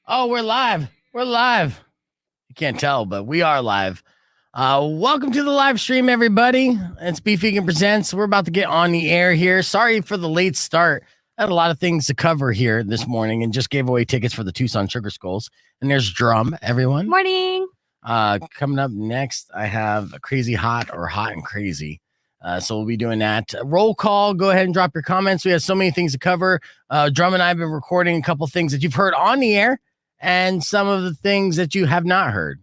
Oh, we're live. We're live. You can't tell, but we are live. Welcome to the live stream, everybody. It's Beef Vegan Presents. We're about to get on the air here. Sorry for the late start. I had a lot of things to cover here this morning and just gave away tickets for the Tucson Sugar Skulls. And there's Drum, everyone. Morning. Coming up next, I have a Crazy Hot or Hot and Crazy. So we'll be doing that. Roll call. Go ahead and drop your comments. We have so many things to cover. Drum and I have been recording a couple things that you've heard on the air and some of the things that you have not heard.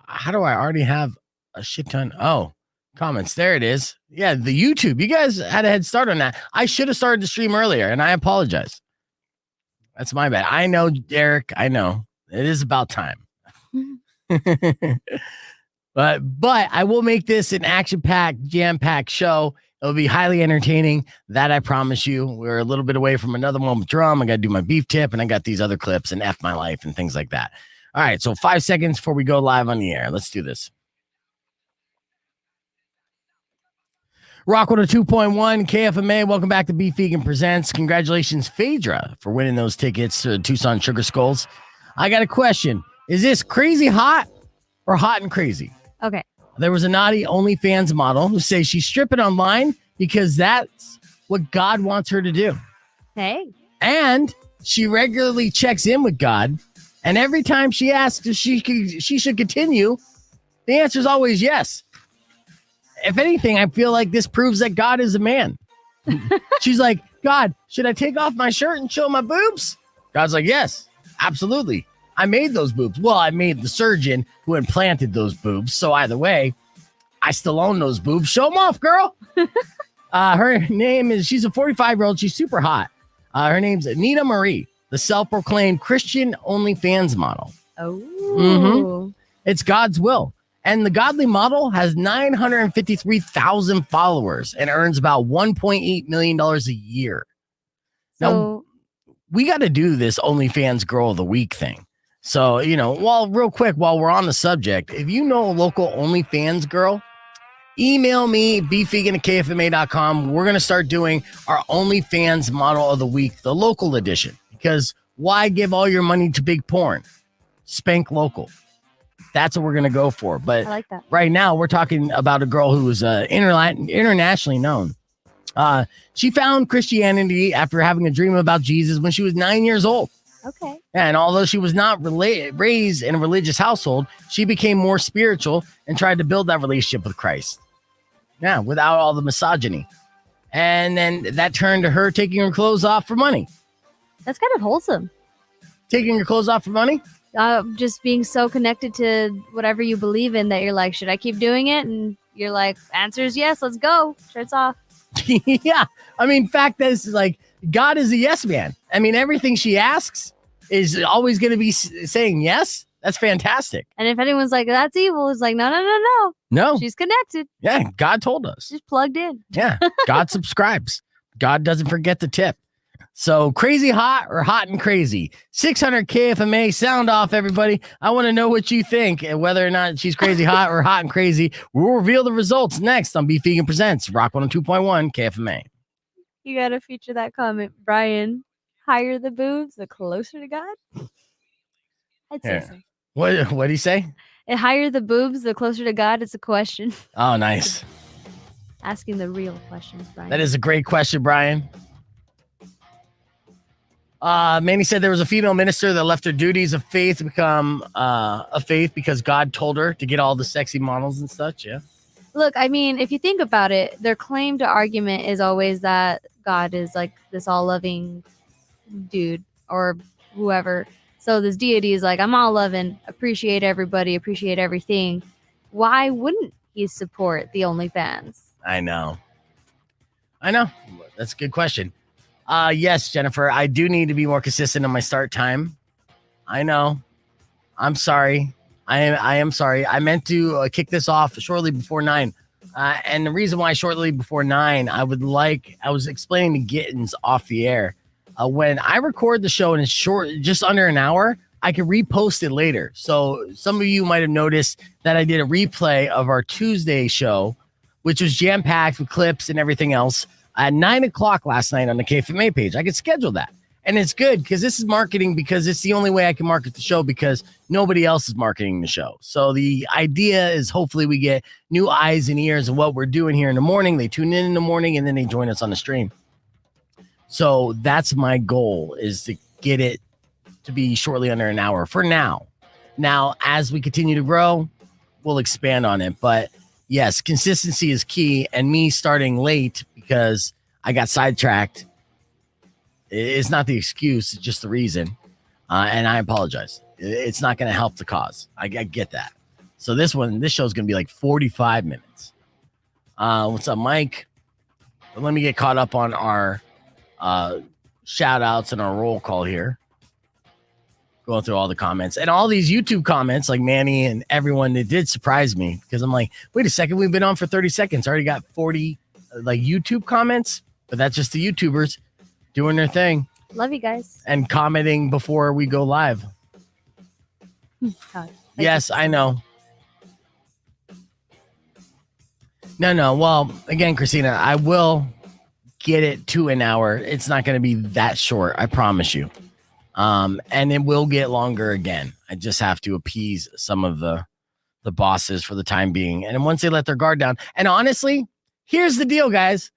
How do I already have a shit ton? Oh, comments. There it is. Yeah, the YouTube. You guys had a head start on that. I should have started the stream earlier, and I apologize. That's my bad. I know, Derek. I know. It is about time. But I will make this an action-packed, jam-packed show. It'll be highly entertaining. That I promise you. We're a little bit away from another one with Drum. I got to do my beef tip, and I got these other clips and F my life and things like that. All right, so 5 seconds before we go live on the air. Let's do this. Rock 2.1 KFMA. Welcome back to Beef Vegan Presents. Congratulations, Phaedra, for winning those tickets to Tucson Sugar Skulls. I got a question. Is this crazy hot or hot and crazy? Okay. There was a naughty OnlyFans model who says she's stripping online because that's what God wants her to do. Hey. And she regularly checks in with God. And every time she asks if she should continue, the answer is always yes. If anything, I feel like this proves that God is a man. She's like, God, should I take off my shirt and show my boobs? God's like, yes, absolutely. I made those boobs. Well, I made the surgeon who implanted those boobs. So either way, I still own those boobs. Show them off, girl. Her name is, she's a 45-year-old. She's super hot. Her name's Anita Marie, the self-proclaimed Christian OnlyFans model. Oh. Mm-hmm. It's God's will. And the godly model has 953,000 followers and earns about $1.8 million a year. Now, we got to do this OnlyFans Girl of the Week thing. So, real quick, while we're on the subject, if you know a local OnlyFans girl, email me, beefvegan@kfma.com. We're going to start doing our OnlyFans Model of the Week, the local edition. Because why give all your money to big porn? Spank local. That's what we're going to go for. But I like that. Right now, we're talking about a girl who is internationally known. She found Christianity after having a dream about Jesus when she was 9 years old. Okay. And although she was not raised in a religious household, she became more spiritual and tried to build that relationship with Christ. Yeah, without all the misogyny. And then that turned to her taking her clothes off for money. That's kind of wholesome. Taking your clothes off for money? Just being so connected to whatever you believe in that you're like, should I keep doing it? And you're like, answer is yes, let's go. Shirts off. Yeah. I mean, fact is, like, God is a yes man. I mean, everything she asks is always going to be saying yes. That's fantastic. And if anyone's like, that's evil, it's like, no. No. She's connected. Yeah. God told us. She's plugged in. Yeah. God subscribes. God doesn't forget the tip. So crazy hot or hot and crazy? 600 KFMA, sound off, everybody. I want to know what you think and whether or not she's crazy hot or hot and crazy. We'll reveal the results next on Beef Vegan Presents, Rock 102.1 KFMA. You got to feature that comment. Brian, higher the boobs, the closer to God? I'd say so. What did he say? And higher the boobs, the closer to God. It's a question. Oh, nice. Asking the real questions, Brian. That is a great question, Brian. Manny said there was a female minister that left her duties of faith to become a faith because God told her to get all the sexy models and such. Yeah. Look, I mean, if you think about it, their claim to argument is always that God is like this all-loving dude or whoever. So this deity is like, I'm all loving, appreciate everybody, appreciate everything. Why wouldn't he support the OnlyFans? I know. That's a good question. Yes, Jennifer, I do need to be more consistent on my start time. I know. I'm sorry. I am sorry. I meant to kick this off shortly before 9. And the reason why shortly before 9, I was explaining to Gittins off the air. When I record the show and it's short, just under an hour, I can repost it later. So some of you might have noticed that I did a replay of our Tuesday show, which was jam-packed with clips and everything else at 9 o'clock last night on the KFMA page. I could schedule that. And it's good because this is marketing, because it's the only way I can market the show, because nobody else is marketing the show. So the idea is hopefully we get new eyes and ears of what we're doing here in the morning. They tune in the morning and then they join us on the stream. So that's my goal, is to get it to be shortly under an hour for now. Now, as we continue to grow, we'll expand on it. But yes, consistency is key. And me starting late because I got sidetracked, it's not the excuse, it's just the reason. And I apologize. It's not going to help the cause. I get that. So this show is going to be like 45 minutes. What's up, Mike? Let me get caught up on our shout outs and our roll call here. Going through all the comments and all these YouTube comments, like Manny and everyone. It did surprise me because I'm like, wait a second, we've been on for 30 seconds. Already got 40 like YouTube comments, but that's just the YouTubers doing their thing. Love you guys. And commenting before we go live. Yes, I know. No. Well, again, Christina, I will get it to an hour. It's not going to be that short. I promise you. And it will get longer again. I just have to appease some of the bosses for the time being. And once they let their guard down, and honestly, here's the deal, guys.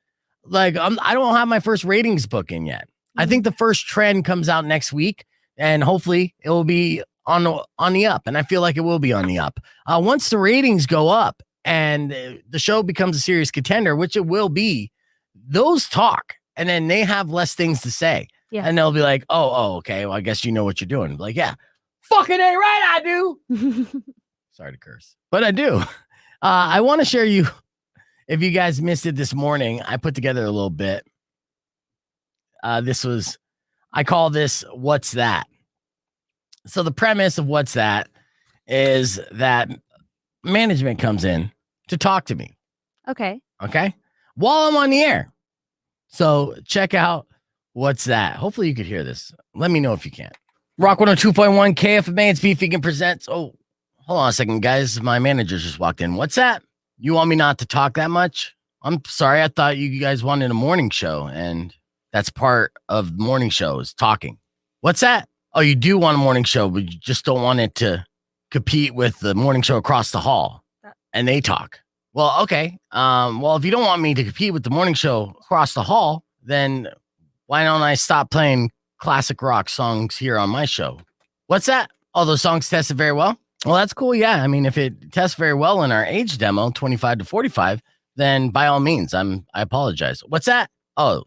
Like, I don't have my first ratings book in yet. I think the first trend comes out next week, and hopefully it will be on the up. And I feel like it will be on the up. Once the ratings go up and the show becomes a serious contender, which it will be, those talk, and then they have less things to say. Yeah. And they'll be like, oh, okay. Well, I guess you know what you're doing. Like, yeah, fucking ain't right. I do. Sorry to curse, but I do. I want to share you. If you guys missed it this morning, I put together a little bit. I call this What's That? So the premise of What's That is that management comes in to talk to me. Okay. While I'm on the air. So check out What's That? Hopefully you could hear this. Let me know if you can. Rock 102.1 KFMA. It's Beef Vegan Presents. Oh, hold on a second, guys. My manager just walked in. What's that? You want me not to talk that much? I'm sorry. I thought you guys wanted a morning show, and that's part of the morning show is talking. What's that? Oh, you do want a morning show, but you just don't want it to compete with the morning show across the hall, and they talk. Well, okay. Well, if you don't want me to compete with the morning show across the hall, then why don't I stop playing classic rock songs here on my show? What's that? Oh, those songs tested very well? Well, that's cool. Yeah. I mean, if it tests very well in our age demo, 25 to 45, then by all means, I apologize. What's that? Oh,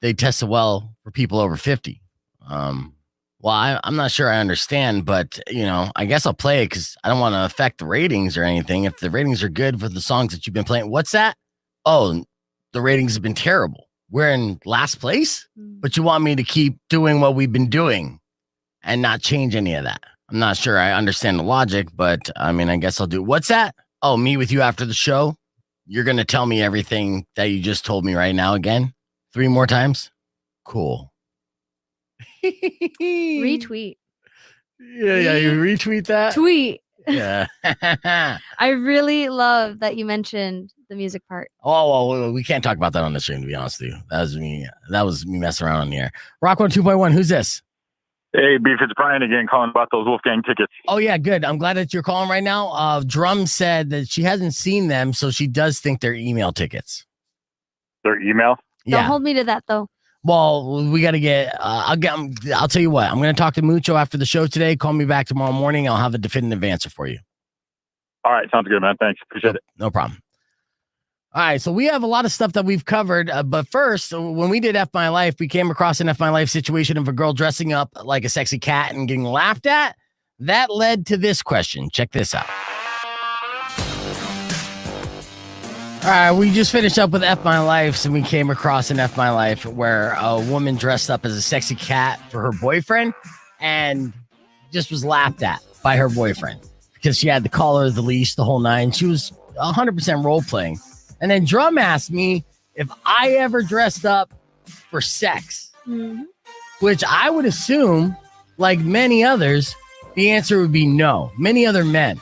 they tested well for people over 50. Well, I'm not sure I understand, but, I guess I'll play it because I don't want to affect the ratings or anything. If the ratings are good for the songs that you've been playing, what's that? Oh, the ratings have been terrible. We're in last place, but you want me to keep doing what we've been doing and not change any of that. I'm not sure I understand the logic, but I mean, I guess I'll do. What's that? Oh, meet with you after the show. You're going to tell me everything that you just told me right now again? 3 more times? Cool. Retweet. Yeah, you retweet that? Tweet. Yeah. I really love that you mentioned the music part. Oh, well, we can't talk about that on the stream, to be honest with you. That was me messing around on the air. Rock 102.1, who's this? Hey, Beef, it's Brian again calling about those Wolfgang tickets. Oh, yeah, good. I'm glad that you're calling right now. Drum said that she hasn't seen them, so she does think they're email tickets. Their email? Yeah. Don't hold me to that, though. Well, we got to get, I'll tell you what, I'm going to talk to Mucho after the show today. Call me back tomorrow morning. I'll have a definitive answer for you. All right. Sounds good, man. Thanks. Appreciate it. No problem. All right. So we have a lot of stuff that we've covered. But first, when we did F My Life, we came across an F My Life situation of a girl dressing up like a sexy cat and getting laughed at. That led to this question. Check this out. All right, we just finished up with F My Life, and we came across an F My Life where a woman dressed up as a sexy cat for her boyfriend and just was laughed at by her boyfriend because she had the collar, the leash, the whole nine. She was 100% role playing. And then Drum asked me if I ever dressed up for sex, which I would assume, like many others, the answer would be no. Many other men.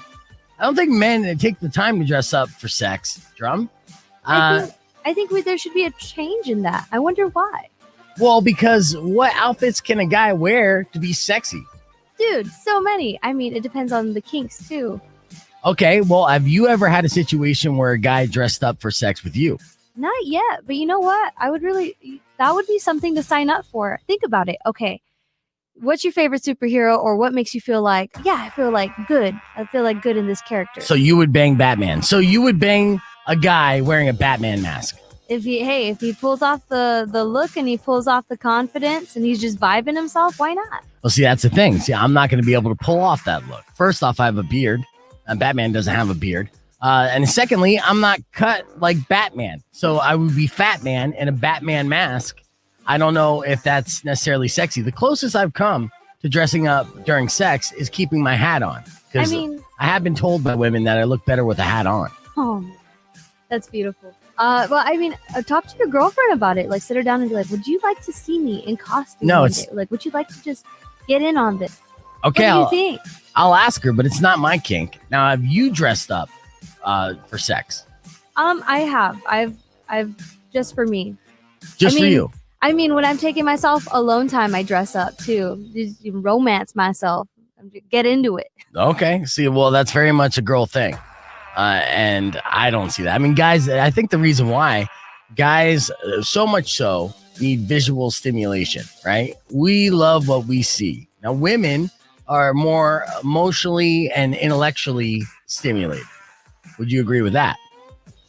I don't think men take the time to dress up for sex, Drum. I think there should be a change in that. I wonder why. Well, because what outfits can a guy wear to be sexy? Dude, so many. I mean, it depends on the kinks too. Okay, well, have you ever had a situation where a guy dressed up for sex with you? Not yet, but you know what? That would be something to sign up for. Think about it. Okay. What's your favorite superhero, or what makes you feel like, yeah, I feel like good. I feel like good in this character. So you would bang Batman. So you would bang a guy wearing a Batman mask. If he pulls off the look and he pulls off the confidence and he's just vibing himself, why not? Well, see, that's the thing. See, I'm not going to be able to pull off that look. First off, I have a beard, and Batman doesn't have a beard. And secondly, I'm not cut like Batman. So I would be Fat Man in a Batman mask. I don't know if that's necessarily sexy. The closest I've come to dressing up during sex is keeping my hat on. I mean, I have been told by women that I look better with a hat on. oh, that's beautiful. Well, I mean, talk to your girlfriend about it. Like, sit her down and be like, would you like to see me in costume? No, one it's- day? Like, would you like to just get in on this? Okay, What do you think? I'll ask her, but it's not my kink. Now, have you dressed up for sex? I have. I've just for me. Just I for mean, you? I mean, when I'm taking myself alone time, I dress up too. Just romance myself. Get into it. Okay. See, well, that's very much a girl thing. And I don't see that. I mean, guys, I think the reason why guys so much so need visual stimulation, right? We love what we see. Now, women are more emotionally and intellectually stimulated. Would you agree with that?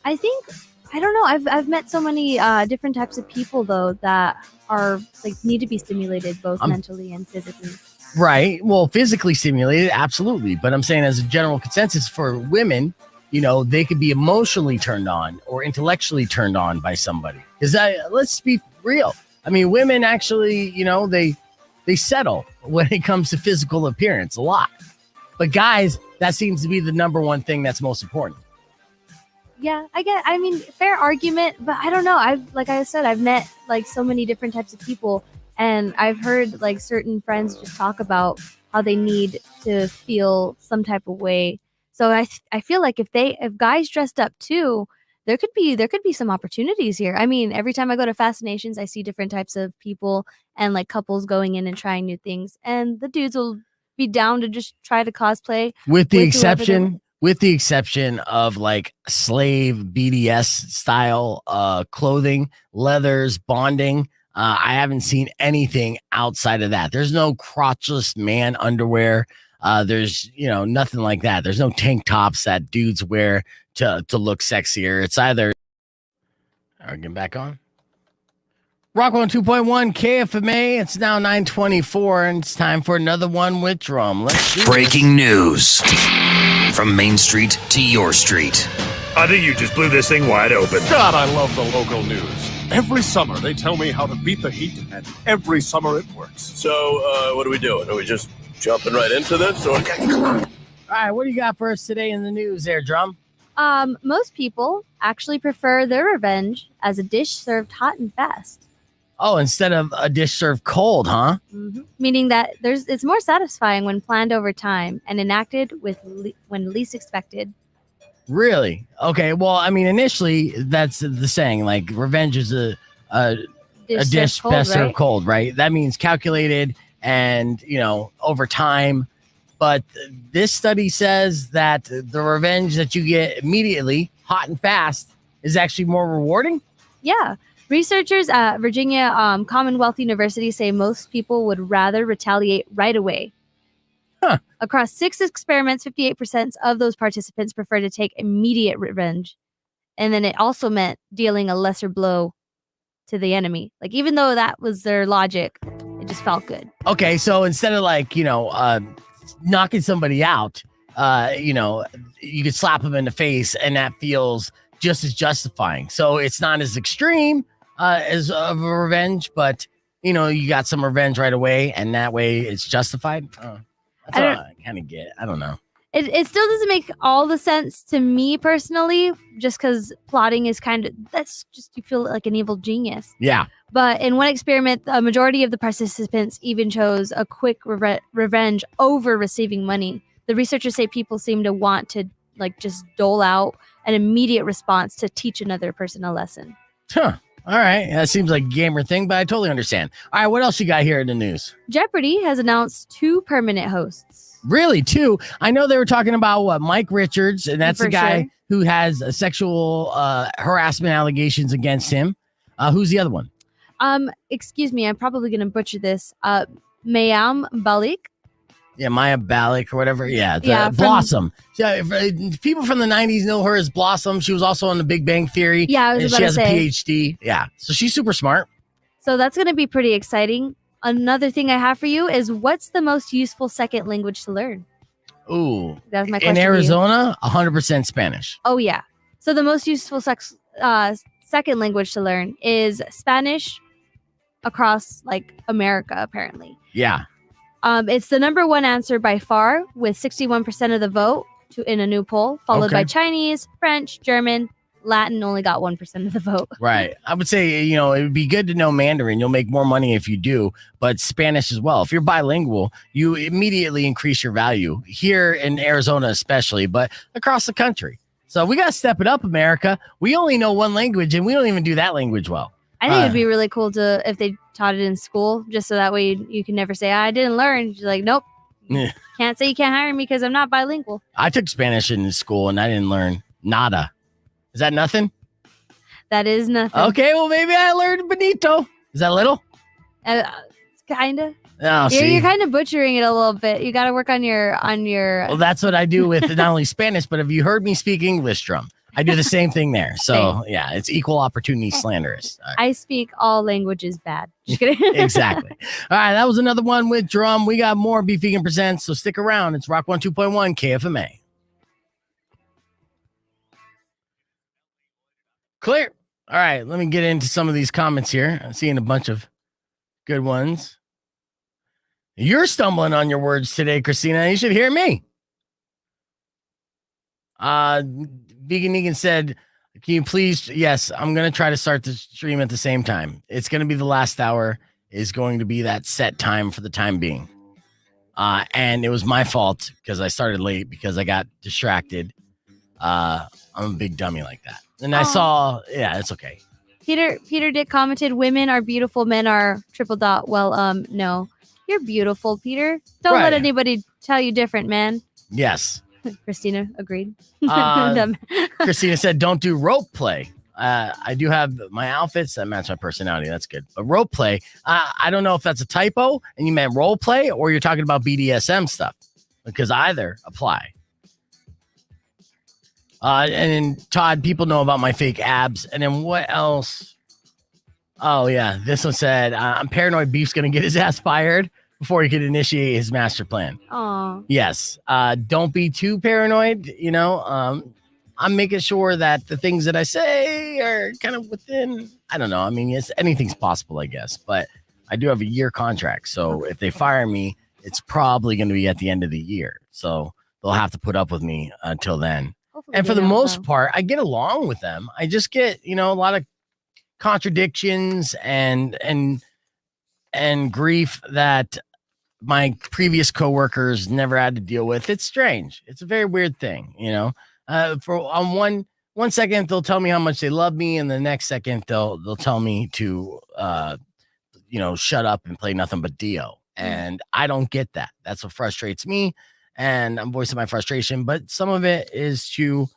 I think I don't know. I've met so many different types of people though that are like need to be stimulated both mentally and physically. Right. Well, physically stimulated, absolutely. But I'm saying as a general consensus for women, you know, they could be emotionally turned on or intellectually turned on by somebody. Because let's be real. I mean, women actually, you know, they settle when it comes to physical appearance a lot. But guys, that seems to be the number one thing that's most important. Yeah, I mean, fair argument, but I don't know. Like I said, I've met like so many different types of people, and I've heard like certain friends just talk about how they need to feel some type of way. So I feel like if guys dressed up too, there could be some opportunities here. I mean, every time I go to Fascinations, I see different types of people and like couples going in and trying new things, and the dudes will be down to just try to cosplay With the whoever exception of like slave BDS style clothing, leathers, bonding. I haven't seen anything outside of that. There's no crotchless man underwear. There's, you know, nothing like that. There's no tank tops that dudes wear to look sexier. It's either. All right, getting back on. Rock 102.1 KFMA. It's now 9:24, and it's time for another one with Drum. Let's do Breaking news from Main Street to your street. I think you just blew this thing wide open. God, I love the local news. Every summer they tell me how to beat the heat, and every summer it works. So, what are we doing? Are we just jumping right into this? Or... All right, what do you got for us today in the news there, Drum? Most people actually prefer their revenge as a dish served hot and fast. Oh, instead of a dish served cold, huh? Mm-hmm. Meaning that it's more satisfying when planned over time and enacted when least expected. Really? Okay. Well, I mean, initially, that's the saying. Like, revenge is a dish best served cold, right? That means calculated and, you know, over time. But this study says that the revenge that you get immediately, hot and fast, is actually more rewarding. Yeah. Researchers at Virginia Commonwealth University say most people would rather retaliate right away. Huh. Across 6 experiments, 58% of those participants prefer to take immediate revenge. And then it also meant dealing a lesser blow to the enemy. Like, even though that was their logic, it just felt good. Okay. So instead of like, you know, knocking somebody out, you know, you could slap them in the face and that feels just as justifying. So it's not as extreme as of a revenge, but, you know, you got some revenge right away and that way it's justified. That's what I kind of get. I don't know. It still doesn't make all the sense to me personally, just because plotting is that's just, you feel like an evil genius. Yeah. But in one experiment, a majority of the participants even chose a quick revenge over receiving money. The researchers say people seem to want to like just dole out an immediate response to teach another person a lesson. Huh. All right. That seems like a gamer thing, but I totally understand. All right. What else you got here in the news? Jeopardy has announced 2 permanent hosts. Really, 2? I know they were talking about Mike Richards, and that's For the guy sure. who has sexual harassment allegations against him. Who's the other one? Excuse me, I'm probably going to butcher this. Mayam Balik. Yeah, Maya Balik or whatever. Yeah, From- Blossom. People from the 90s know her as Blossom. She was also on The Big Bang Theory. Yeah, I was and about she to has say. a PhD. Yeah, so she's super smart. So that's going to be pretty exciting. Another thing I have for you is, what's the most useful second language to learn? Ooh. That's my question In to you. Arizona, 100% Spanish. Oh, yeah. So the most useful second language to learn is Spanish across like America, apparently. Yeah. It's the number 1 answer by far, with 61% of the vote in a new poll, followed by Okay. Chinese, French, German. Latin only got 1% of the vote. Right. I would say, it would be good to know Mandarin. You'll make more money if you do, but Spanish as well. If you're bilingual, you immediately increase your value here in Arizona, especially, but across the country. So we got to step it up, America. We only know one language and we don't even do that language well. I think it'd be really cool if they taught it in school, just so that way you can never say, I didn't learn. You're like, nope. Yeah. Can't say you can't hire me because I'm not bilingual. I took Spanish in school and I didn't learn nada. Is that nothing? That is nothing. Okay, well, maybe I learned bonito. Is that little? Kind of. Oh, see. You're kind of butchering it a little bit. You got to work on your. Well, that's what I do with not only Spanish, but have you heard me speak English, Drum? I do the same thing there. So, yeah, it's equal opportunity slanderous. All right. I speak all languages bad. Just kidding. Exactly. All right, that was another one with Drum. We got more Beef Vegan Presents, so stick around. It's Rock 102.1 KFMA. Clear. All right, let me get into some of these comments here. I'm seeing a bunch of good ones. You're stumbling on your words today, Christina. You should hear me. Vegan Negan said, can you please? Yes, I'm going to try to start the stream at the same time. It's going to be the last hour is going to be that set time for the time being. And it was my fault because I started late because I got distracted. I'm a big dummy like that. And I saw, yeah, it's okay. Peter Dick commented, women are beautiful, men are ... Well, no. You're beautiful, Peter. Don't Right. let anybody tell you different, man. Yes. Christina agreed. Christina said, don't do rope play. I do have my outfits that match my personality. That's good. But rope play, I don't know if that's a typo and you meant role play or you're talking about BDSM stuff because either apply. And then Todd, people know about my fake abs. And then what else? Oh, yeah. This one said, I'm paranoid Beef's going to get his ass fired before he could initiate his master plan. Aw. Yes. Don't be too paranoid. I'm making sure that the things that I say are kind of within, I don't know. I mean, anything's possible, I guess. But I do have a year contract. So if they fire me, it's probably going to be at the end of the year. So they'll have to put up with me until then. Hopefully And for they the don't, most though. part, I get along with them. I just get, a lot of contradictions and grief that my previous coworkers never had to deal with. It's strange. It's a very weird thing, For on one second they'll tell me how much they love me, and the next second they'll tell me to shut up and play nothing but Dio. And I don't get that. That's what frustrates me. And I'm voicing my frustration, but some of it is to,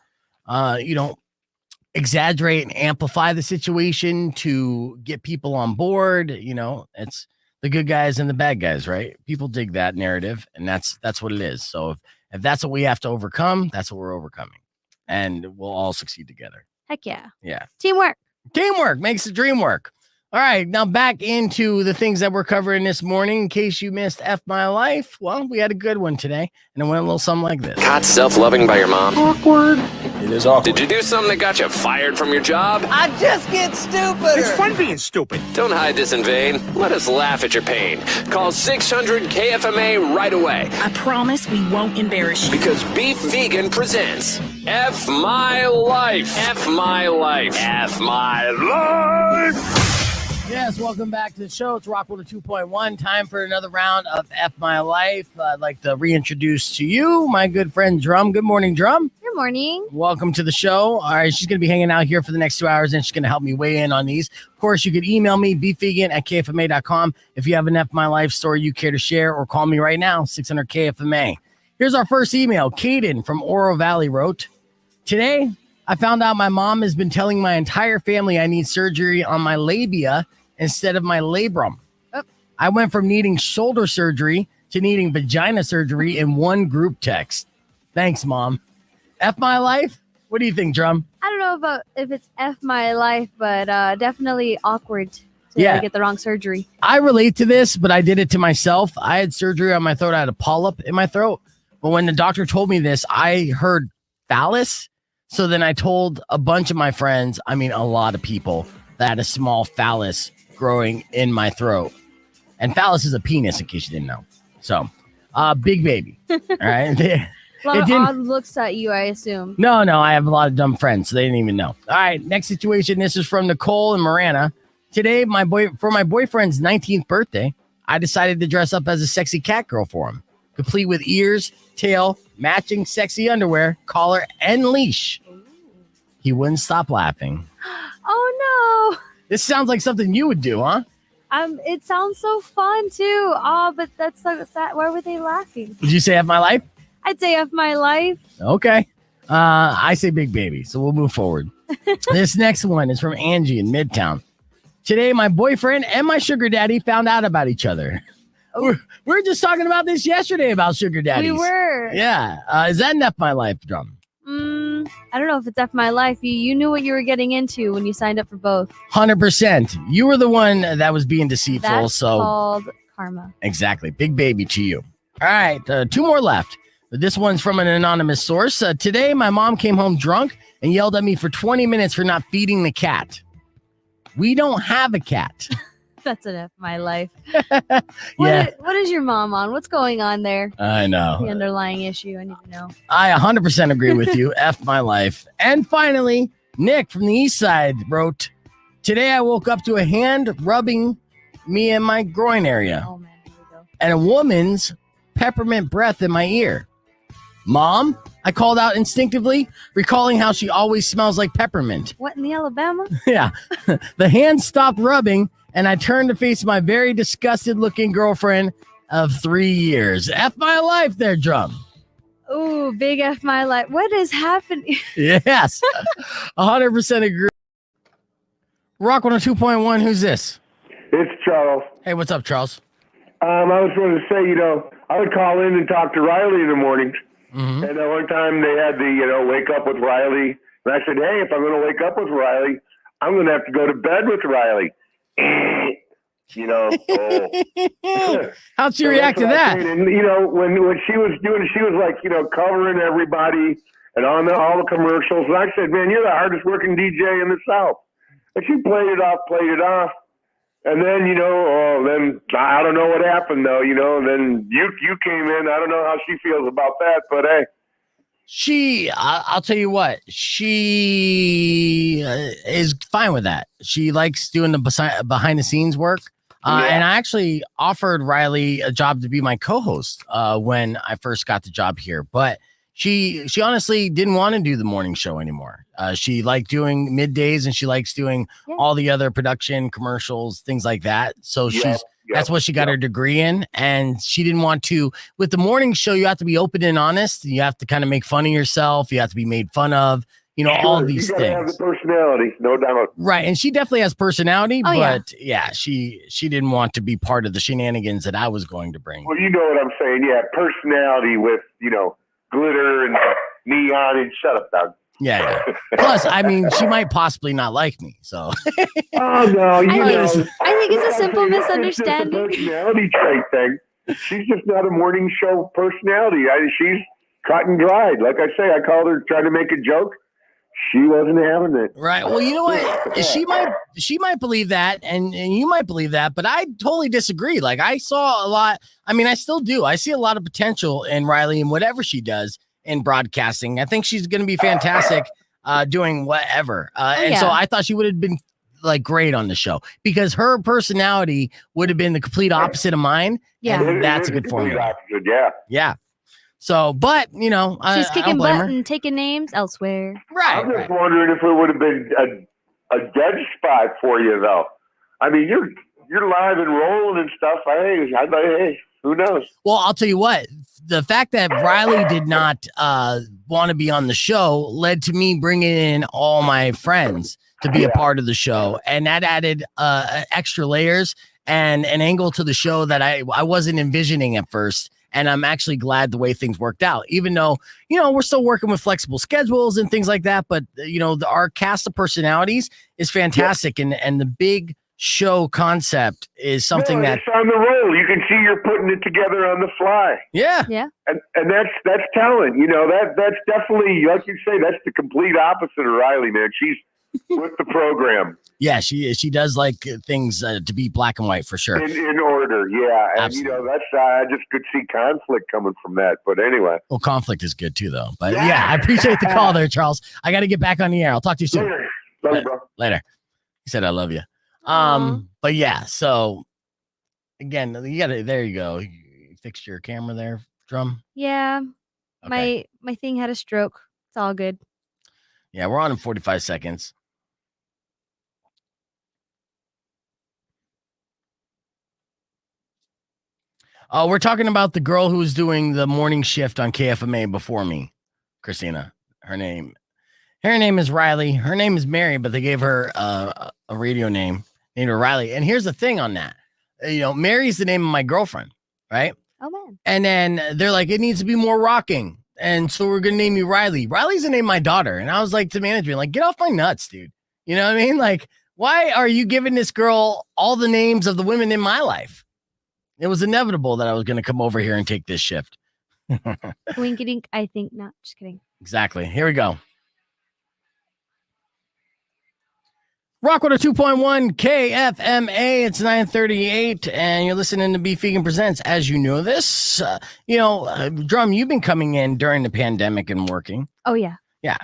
exaggerate and amplify the situation to get people on board. It's the good guys and the bad guys, right? People dig that narrative, and that's what it is. So if that's what we have to overcome, that's what we're overcoming, and we'll all succeed together. Heck yeah. Yeah. Teamwork. Teamwork makes the dream work. All right, now back into the things that we're covering this morning. In case you missed F My Life, well, we had a good one today, and it went a little something like this. Got self-loving by your mom? Awkward. It is awkward. Did you do something that got you fired from your job? I just get stupider. It's fun being stupid. Don't hide this in vain. Let us laugh at your pain. Call 600 KFMA right away. I promise we won't embarrass you. Because Beef Vegan presents F My Life. F My Life. F My Life. Yes, welcome back to the show. It's Rock 2.1. Time for another round of F My Life. I'd like to reintroduce to you my good friend Drum. Good morning, Drum. Good Good morning. Welcome to the show. All right, she's going to be hanging out here for the next 2 hours, and she's going to help me weigh in on these. Of course, you could email me, beefvegan@kfma.com, if you have an F My Life story you care to share, or call me right now, 600 KFMA. Here's our first email. Caden from Oro Valley wrote, today, I found out my mom has been telling my entire family I need surgery on my labia instead of my labrum. Oh. I went from needing shoulder surgery to needing vagina surgery in one group text. Thanks, Mom. F My Life? What do you think, Drum? I don't know about if it's F my life, but definitely awkward to get the wrong surgery. I relate to this, but I did it to myself. I had surgery on my throat. I had a polyp in my throat. But when the doctor told me this, I heard phallus. So then I told a bunch of my friends, I mean, a lot of people, that had a small phallus growing in my throat. And phallus is a penis, in case you didn't know. So, big baby. All right. A lot of odd looks at you, I assume. No, I have a lot of dumb friends, so they didn't even know. All right, next situation. This is from Nicole and Marana. Today, for my boyfriend's 19th birthday, I decided to dress up as a sexy cat girl for him, complete with ears, tail, matching sexy underwear, collar, and leash. He wouldn't stop laughing. Oh, no. This sounds like something you would do, huh? It sounds so fun, too. Oh, but that's so sad. Why were they laughing? Did you say F My Life? I'd say F my life. Okay. I say big baby, so we'll move forward. This next one is from Angie in Midtown. Today, my boyfriend and my sugar daddy found out about each other. We were just talking about this yesterday about sugar daddies. We were. Yeah. Is that an F My Life, Drum? I don't know if it's F my life. You knew what you were getting into when you signed up for both. 100%. You were the one that was being deceitful. That's called karma. Exactly. Big baby to you. All right. 2 more left. This one's from an anonymous source. Today, my mom came home drunk and yelled at me for 20 minutes for not feeding the cat. We don't have a cat. That's an F my life. Yeah. What is your mom on? What's going on there? I know. The underlying issue. I need to know. I 100% agree with you. F My Life. And finally, Nick from the East Side wrote, today I woke up to a hand rubbing me in my groin area. Oh, man. Here we go. And a woman's peppermint breath in my ear. Mom, I called out instinctively, recalling how she always smells like peppermint. What in the Alabama? Yeah. The hand stopped rubbing, and I turned to face my very disgusted looking girlfriend of 3 years. F My Life there, Drum. Ooh, big F my life. What is happening? Yes. 100% agree. Rock 102.1, who's this? It's Charles. Hey, what's up, Charles? I was going to say, I would call in and talk to Riley in the mornings. Mm-hmm. And one time they had the, wake up with Riley. And I said, hey, if I'm going to wake up with Riley, I'm going to have to go to bed with Riley. How'd she react to that? And, when she was doing it, she was like, covering everybody and on all the commercials. And I said, man, you're the hardest working DJ in the South. And she played it off. And then, then I don't know what happened, though, then you came in. I don't know how she feels about that, but hey. I'll tell you what, she is fine with that. She likes doing the behind the scenes work. And I actually offered Riley a job to be my co-host when I first got the job here. But she honestly didn't want to do the morning show anymore. She liked doing middays, and she likes doing all the other production, commercials, things like that. So that's what she got her degree in. And she didn't want to. With the morning show, you have to be open and honest. You have to kind of make fun of yourself. You have to be made fun of. All of these you things. Have the personality, no doubt. Right, and she definitely has personality, but she didn't want to be part of the shenanigans that I was going to bring. Well, you know what I'm saying. Yeah, personality with, glitter and neon and shut up, Doug. Yeah. Plus, I mean, she might possibly not like me, so. Oh, no, I think it's a simple misunderstanding. It's just a personality trait thing. She's just not a morning show personality. She's cut and dried. Like I say, I called her trying to make a joke. She wasn't having it. Right. Well, you know what? She might believe that, and you might believe that, but I totally disagree. Like, I saw a lot. I mean, I still do. I see a lot of potential in Riley and whatever she does in broadcasting. I think she's going to be fantastic doing whatever. So I thought she would have been like great on the show because her personality would have been the complete opposite of mine. Yeah. And that's a good formula. Yeah. So, but you know, She's I kicking don't blame butt her. and taking names elsewhere. Right. I'm just wondering if it would have been a dead spot for you, though. I mean, you're live and rolling and stuff. Hey, who knows? Well, I'll tell you what. The fact that Riley did not want to be on the show led to me bringing in all my friends to be a part of the show, and that added extra layers and an angle to the show that I wasn't envisioning at first. And I'm actually glad the way things worked out, even though, you know, we're still working with flexible schedules and things like that. But, you know, our cast of personalities is fantastic. And the big show concept is something that it's on the roll. You can see you're putting it together on the fly. Yeah. And that's talent. You know, that's definitely, like you say, that's the complete opposite of Riley, man. She's with the program. Yeah, she does like things to be black and white for sure. In order, yeah. And, Absolutely. you know, that's, I just could see conflict coming from that. But anyway. Well, conflict is good too, though. But yeah, I appreciate the call there, Charles. I got to get back on the air. I'll talk to you soon. Later. Love you, bro. Later. He said, I love you. But yeah, so again, you got to, there you go. You fixed your camera there, Drum. Yeah. Okay. My thing had a stroke. It's all good. Yeah, we're on in 45 seconds. We're talking about the girl who was doing the morning shift on KFMA before me, Christina. Her name is Riley. Her name is Mary, but they gave her a radio name named her Riley. And here's the thing on that. You know, Mary's the name of my girlfriend, right? Oh, man. And then they're like, it needs to be more rocking. And so we're going to name you Riley. Riley's the name of my daughter. And I was like to management, like, get off my nuts, dude. You know what I mean? Like, why are you giving this girl all the names of the women in my life? It was inevitable that I was going to come over here and take this shift. Winky dink. I think not. Just kidding. Exactly. Here we go. Rockwater 2.1 KFMA. It's 9:38, and you're listening to Beef Vegan Presents. As you know this, Drum, you've been coming in during the pandemic and working. Oh, yeah. Yeah.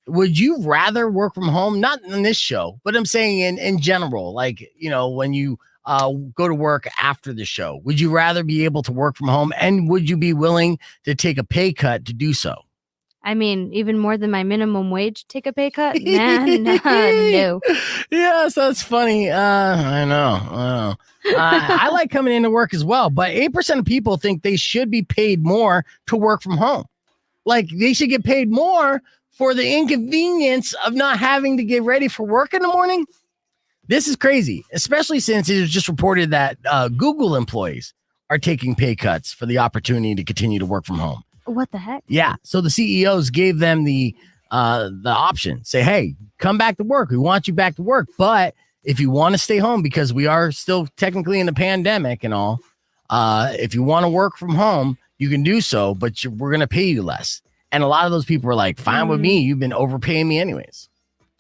Would you rather work from home? Not in this show, but I'm saying in general, like, you know, when you go to work after the show, would you rather be able to work from home, and would you be willing to take a pay cut to do so? I mean, even more than my minimum wage, take a pay cut? Man, no. Yes, that's funny. I know. I like coming into work as well, but 8% of people think they should be paid more to work from home. Like, they should get paid more for the inconvenience of not having to get ready for work in the morning. This is crazy, especially since it was just reported that Google employees are taking pay cuts for the opportunity to continue to work from home. What the heck? Yeah. So the CEOs gave them the option. Say, hey, come back to work. We want you back to work. But if you want to stay home, because we are still technically in the pandemic and all, if you want to work from home, you can do so, but we're going to pay you less. And a lot of those people were like, fine with me. You've been overpaying me anyways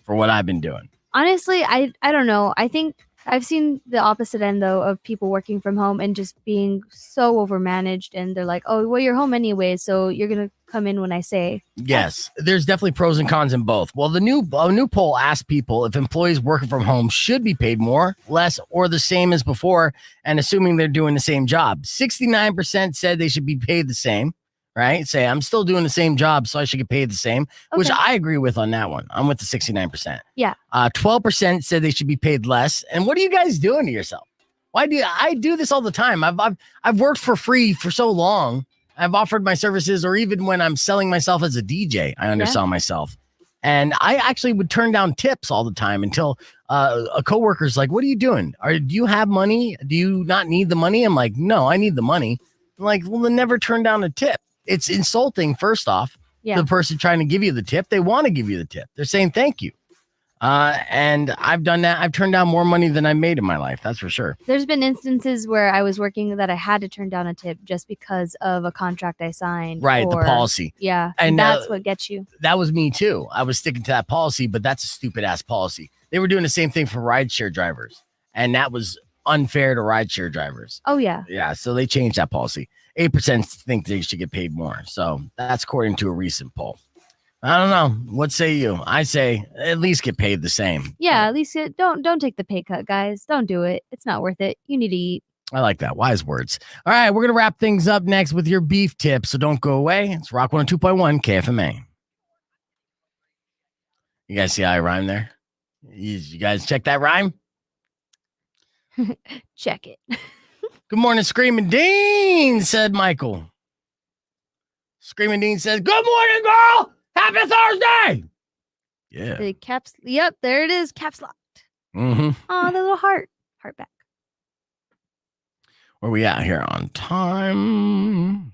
for what I've been doing. Honestly, I don't know. I think I've seen the opposite end, though, of people working from home and just being so overmanaged. And they're like, oh, well, you're home anyway, so you're going to come in when I say. Yes, there's definitely pros and cons in both. Well, a new poll asked people if employees working from home should be paid more, less, or the same as before, and assuming they're doing the same job. 69% said they should be paid the same. Right? Say, I'm still doing the same job, so I should get paid the same, which I agree with on that one. I'm with the 69%. Yeah. 12% said they should be paid less. And what are you guys doing to yourself? Why do I do this all the time? I've worked for free for so long. I've offered my services, or even when I'm selling myself as a DJ, I undersell myself. And I actually would turn down tips all the time until a coworker's like, what are you doing? Do you have money? Do you not need the money? I'm like, no, I need the money. I'm like, well, then never turn down a tip. It's insulting, first off, the person trying to give you the tip. They want to give you the tip. They're saying thank you. And I've done that. I've turned down more money than I made in my life. That's for sure. There's been instances where I was working that I had to turn down a tip just because of a contract I signed. Right, the policy. Yeah, and that's what gets you. That was me too. I was sticking to that policy, but that's a stupid ass policy. They were doing the same thing for rideshare drivers, and that was unfair to rideshare drivers. Oh, yeah. Yeah, so they changed that policy. 8% think they should get paid more. So that's according to a recent poll. I don't know. What say you? I say at least get paid the same. Yeah, at least don't take the pay cut, guys. Don't do it. It's not worth it. You need to eat. I like that. Wise words. All right, we're going to wrap things up next with your beef tip, so don't go away. It's Rock 102.1 KFMA. You guys see how I rhyme there? You guys check that rhyme? Check it. Good morning, Screaming Dean, said Michael. Screaming Dean says, good morning, girl. Happy Thursday. Yeah. The caps. Yep, there it is. Caps locked. Mm-hmm. Oh, the little heart. Heart back. Where we at here on time?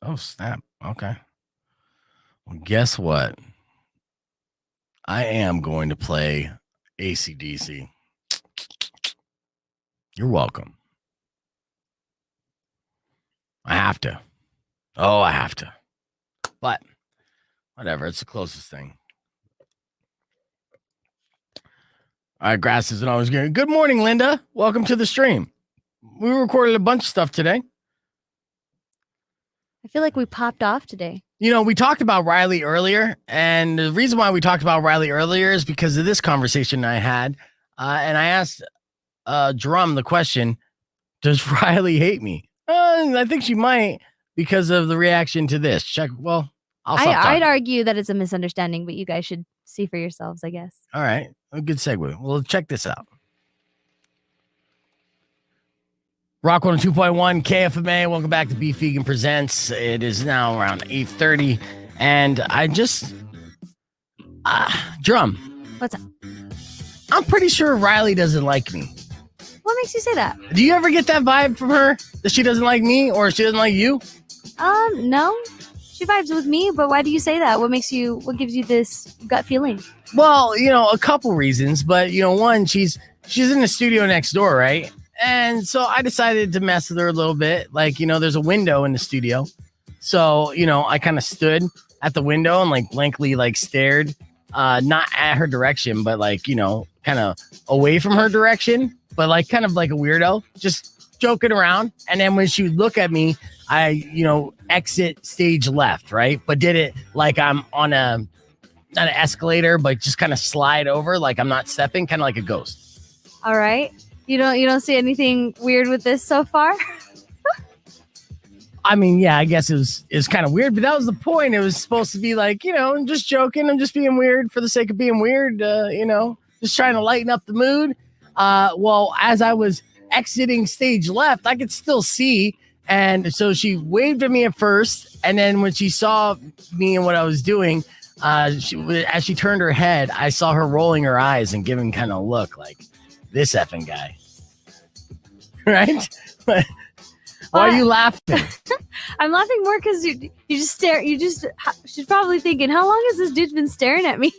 Oh, snap. Okay. Well, guess what? I am going to play AC/DC. You're welcome. I have to. Oh, I have to. But whatever. It's the closest thing. All right, grass isn't always good. Good morning, Linda. Welcome to the stream. We recorded a bunch of stuff today. I feel like we popped off today. You know, we talked about Riley earlier, and the reason why we talked about Riley earlier is because of this conversation I had, and I asked Drum the question, does Riley hate me? I think she might because of the reaction to this. Check. Well, I'd argue that it's a misunderstanding, but you guys should see for yourselves, I guess. All right. A good segue. Well, check this out. Rock 102.1 KFMA. Welcome back to Beef Vegan Presents. It is now around 8:30, and I just Drum. What's up? I'm pretty sure Riley doesn't like me. What makes you say that? Do you ever get that vibe from her that she doesn't like me or she doesn't like you? No. She vibes with me, but why do you say that? What gives you this gut feeling? Well, you know, a couple reasons, but you know, one, she's in the studio next door, right? And so I decided to mess with her a little bit. Like, you know, there's a window in the studio. So, you know, I kind of stood at the window and like blankly like stared, not at her direction, but like, you know, kind of away from her direction, but like kind of like a weirdo, just joking around. And then when she would look at me, I, you know, exit stage left, right? But did it like I'm on not an escalator, but just kind of slide over, like I'm not stepping, kind of like a ghost. All right. You don't see anything weird with this so far? I mean, yeah, I guess it was kind of weird, but that was the point. It was supposed to be like, you know, I'm just joking. I'm just being weird for the sake of being weird, you know, just trying to lighten up the mood. Well, as I was exiting stage left, I could still see. And so she waved at me at first. And then when she saw me and what I was doing, as she turned her head, I saw her rolling her eyes and giving kind of a look like, this effing guy. Right? Why are you laughing? I'm laughing more because you just stare. She's probably thinking, how long has this dude been staring at me?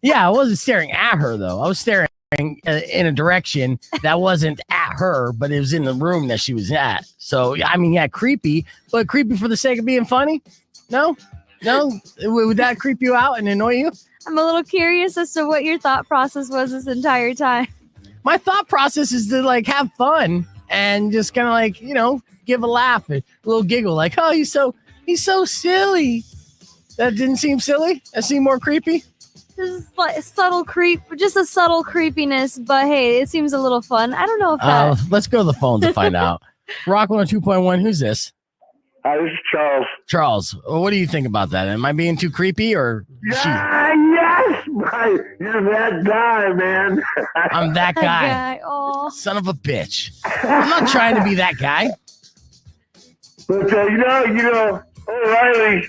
Yeah, I wasn't staring at her, though. I was staring in a direction that wasn't at her, but it was in the room that she was at. So, I mean, yeah, creepy, but creepy for the sake of being funny? No? Would that creep you out and annoy you? I'm a little curious as to what your thought process was this entire time. My thought process is to like have fun and just kind of like, you know, give a laugh, a little giggle, like, oh, he's so silly. That didn't seem silly. That seemed more creepy. This is like a subtle creep, just a subtle creepiness, but hey, it seems a little fun. I don't know if that. Let's go to the phone to find out. Rock 102.1, who's this? Hi, this is Charles. Charles, what do you think about that? Am I being too creepy or? Yes, you're that guy, man. I'm that guy. Oh. Son of a bitch. I'm not trying to be that guy. But you know, O'Reilly,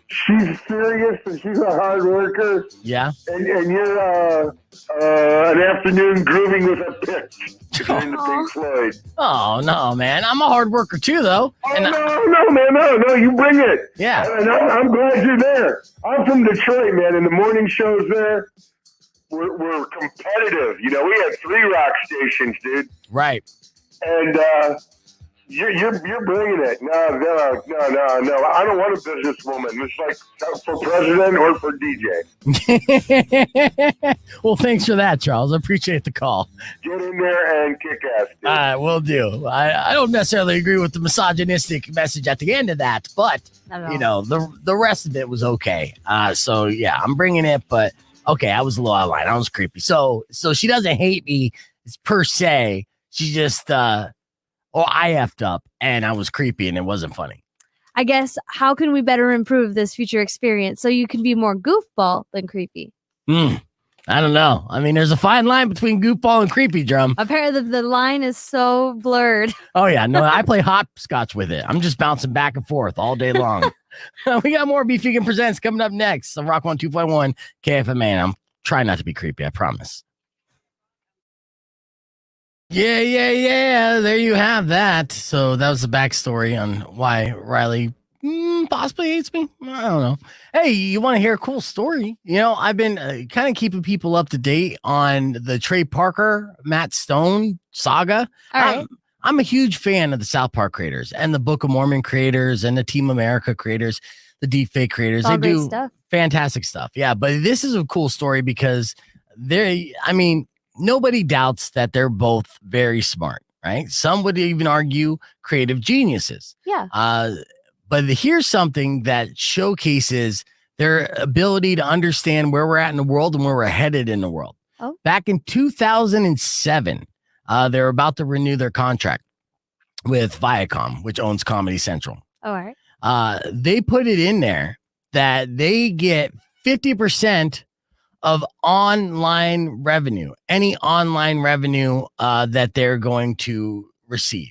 she's serious and she's a hard worker. Yeah. And you're an afternoon grooving with a pitch. Into Pink Floyd. Oh no, man! I'm a hard worker too, though. Oh, no, you bring it. Yeah, and I'm glad you're there. I'm from Detroit, man, and the morning shows there were competitive. You know, we had 3 rock stations, dude. Right. And you're bringing it. No. I don't want a businesswoman. It's like for president or for DJ. Well, thanks for that, Charles. I appreciate the call. Get in there and kick ass, dude. Will do. I don't necessarily agree with the misogynistic message at the end of that, but you know, the rest of it was okay. So yeah, I'm bringing it, but okay, I was a little out of line. I was creepy. So she doesn't hate me per se. She just, I effed up and I was creepy and it wasn't funny. I guess, how can we better improve this future experience so you can be more goofball than creepy? I don't know. I mean, there's a fine line between goofball and creepy, Drum. Apparently, the line is so blurred. Oh, yeah. No, I play hopscotch with it. I'm just bouncing back and forth all day long. We got more Beef Vegan Presents coming up next on Rock 102.1 KFMA. And I'm trying not to be creepy, I promise. Yeah. There you have that. So that was the backstory on why Riley possibly hates me. I don't know. Hey, you want to hear a cool story? I've been kind of keeping people up to date on the Trey Parker, Matt Stone saga. All right. I'm a huge fan of the South Park creators and the Book of Mormon creators and the Team America creators, the Deepfake creators. They do stuff. Fantastic stuff. Yeah, but this is a cool story because nobody doubts that they're both very smart, right? Some would even argue creative geniuses. Yeah. But here's something that showcases their ability to understand where we're at in the world and where we're headed in the world. Oh. Back in 2007, they were about to renew their contract with Viacom, which owns Comedy Central. All right. They put it in there that they get 50% of online revenue, any online revenue that they're going to receive.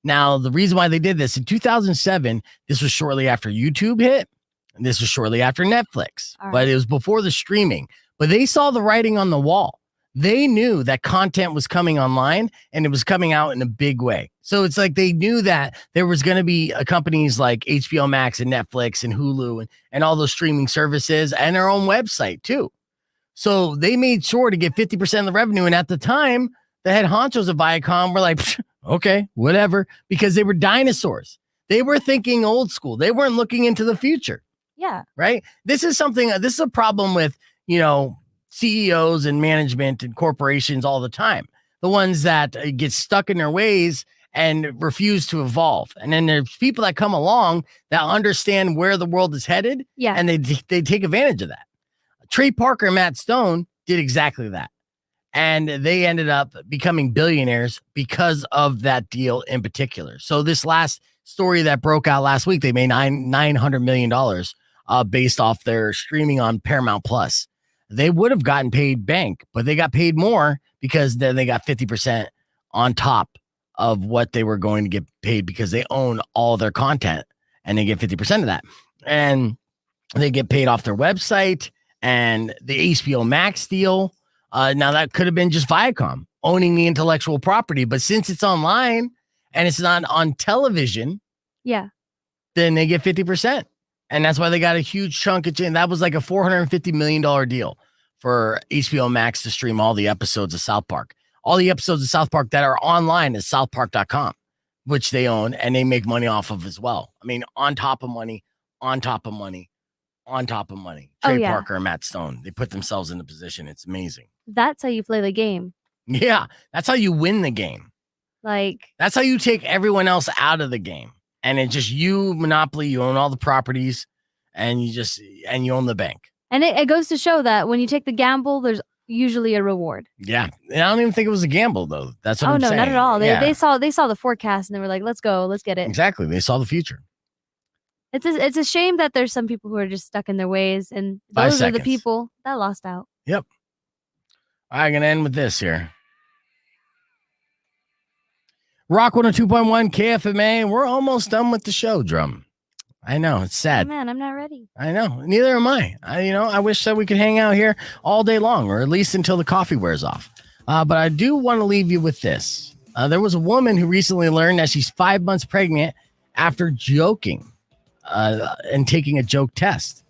Now, the reason why they did this in 2007, this was shortly after YouTube hit, and this was shortly after Netflix, but it was before the streaming. But they saw the writing on the wall. They knew that content was coming online and it was coming out in a big way. So it's like they knew that there was going to be companies like HBO Max and Netflix and Hulu and all those streaming services and their own website too. So they made sure to get 50% of the revenue. And at the time, the head honchos of Viacom were like, okay, whatever, because they were dinosaurs. They were thinking old school. They weren't looking into the future. Yeah. Right. This is a problem with, CEOs and management and corporations all the time. The ones that get stuck in their ways and refuse to evolve. And then there's people that come along that understand where the world is headed. Yeah. And they take advantage of that. Trey Parker and Matt Stone did exactly that. And they ended up becoming billionaires because of that deal in particular. So this last story that broke out last week, they made $900 million based off their streaming on Paramount Plus. They would have gotten paid bank, but they got paid more because then they got 50% on top of what they were going to get paid because they own all their content and they get 50% of that. And they get paid off their website and the HBO Max deal. Now that could have been just Viacom owning the intellectual property, but since it's online and it's not on television, yeah, then they get 50%. And that's why they got a huge chunk of change. That was like a $450 million deal for HBO Max to stream all the episodes of South Park. All the episodes of South Park that are online at southpark.com, which they own and they make money off of as well. I mean, on top of money, on top of money, on top of money. Trey Parker and Matt Stone, they put themselves in the position. It's amazing. That's how you play the game. Yeah, that's how you win the game. That's how you take everyone else out of the game. And it's just you, monopoly, you own all the properties and you own the bank. And it goes to show that when you take the gamble, there's usually a reward. Yeah. And I don't even think it was a gamble though. That's what I'm saying. Oh, no, not at all. They saw the forecast and they were like, let's go, let's get it. Exactly. They saw the future. It's a shame that there's some people who are just stuck in their ways. And those are the people that lost out. Yep. All right, I'm going to end with this here. Rock 102.1 KFMA. We're almost done with the show, Drum. I know, it's sad. Oh, man, I'm not ready. I know. Neither am I. I wish that we could hang out here all day long, or at least until the coffee wears off. But I do want to leave you with this. There was a woman who recently learned that she's 5 months pregnant after joking and taking a joke test.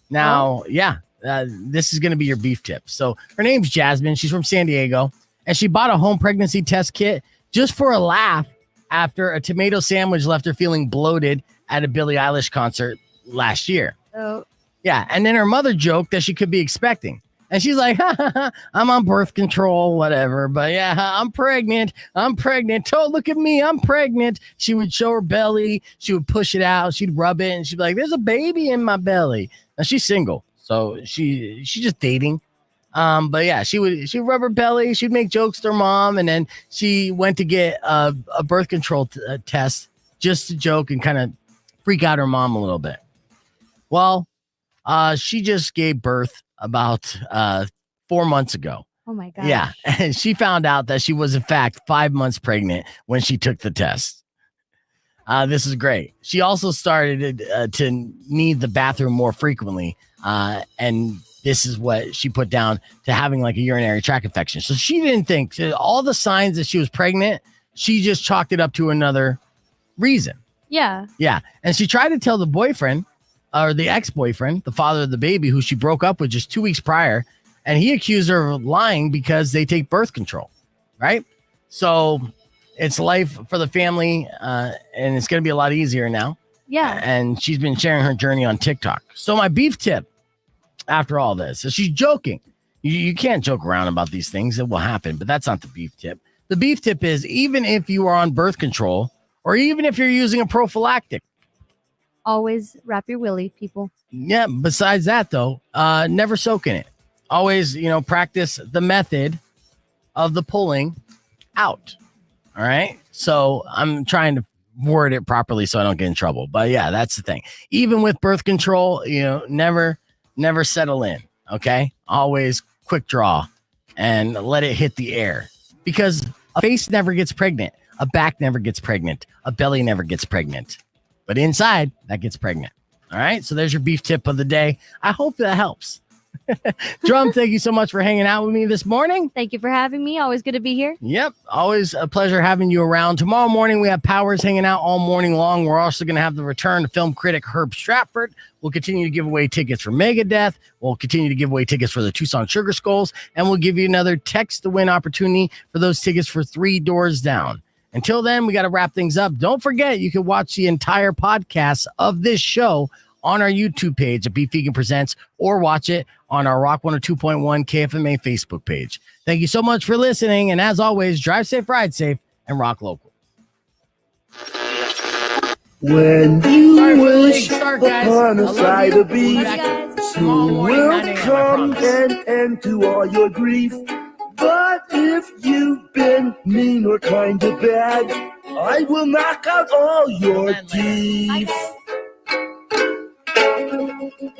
Now, this is going to be your beef tip. So her name's Jasmine. She's from San Diego, and she bought a home pregnancy test kit just for a laugh after a tomato sandwich left her feeling bloated at a Billie Eilish concert last year. Oh. Yeah, and then her mother joked that she could be expecting. And she's like, I'm on birth control, whatever. But yeah, I'm pregnant. Oh, look at me. I'm pregnant. She would show her belly. She would push it out. She'd rub it. And she'd be like, there's a baby in my belly. Now she's single. So she's just dating. But yeah, she'd rub her belly. She'd make jokes to her mom, and then she went to get a birth control test just to joke and kind of freak out her mom a little bit. Well, she just gave birth about 4 months ago. Oh my God. Yeah, and she found out that she was in fact 5 months pregnant when she took the test. This is great. She also started to need the bathroom more frequently, and this is what she put down to having like a urinary tract infection. So she didn't think all the signs that she was pregnant. She just chalked it up to another reason. Yeah. Yeah, and she tried to tell the boyfriend or the ex-boyfriend, the father of the baby, who she broke up with just 2 weeks prior, and he accused her of lying because they take birth control, right? So it's life for the family, and it's going to be a lot easier now. Yeah. And she's been sharing her journey on TikTok. So my beef tip after all this, so she's joking. You can't joke around about these things. It will happen, but that's not the beef tip. The beef tip is even if you are on birth control or even if you're using a prophylactic, Always wrap your willy, people. yeah, besides that, though, never soak in it. Always, practice the method of the pulling out. All right. So I'm trying to word it properly so I don't get in trouble. But yeah, that's the thing. Even with birth control, never settle in. Okay. Always quick draw and let it hit the air, because a face never gets pregnant. A back never gets pregnant. A belly never gets pregnant. But inside, that gets pregnant. All right. So there's your beef tip of the day. I hope that helps. Drum, thank you so much for hanging out with me this morning. Thank you for having me. Always good to be here. Yep. Always a pleasure having you around. Tomorrow morning, we have Powers hanging out all morning long. We're also going to have the return of film critic Herb Stratford. We'll continue to give away tickets for Megadeth. We'll continue to give away tickets for the Tucson Sugar Skulls. And we'll give you another text to win opportunity for those tickets for 3 Doors Down. Until then, we got to wrap things up. Don't forget, you can watch the entire podcast of this show on our YouTube page at Beef Vegan Presents, or watch it on our Rock 102.1 KFMA Facebook page. Thank you so much for listening. And as always, drive safe, ride safe, and rock local. When you wish start, guys. upon a side of beef, Love you guys. soon morning, will 9 a.m., I come promise. an end to all your grief. But if you've been mean or kind of bad, I will knock out all your teeth.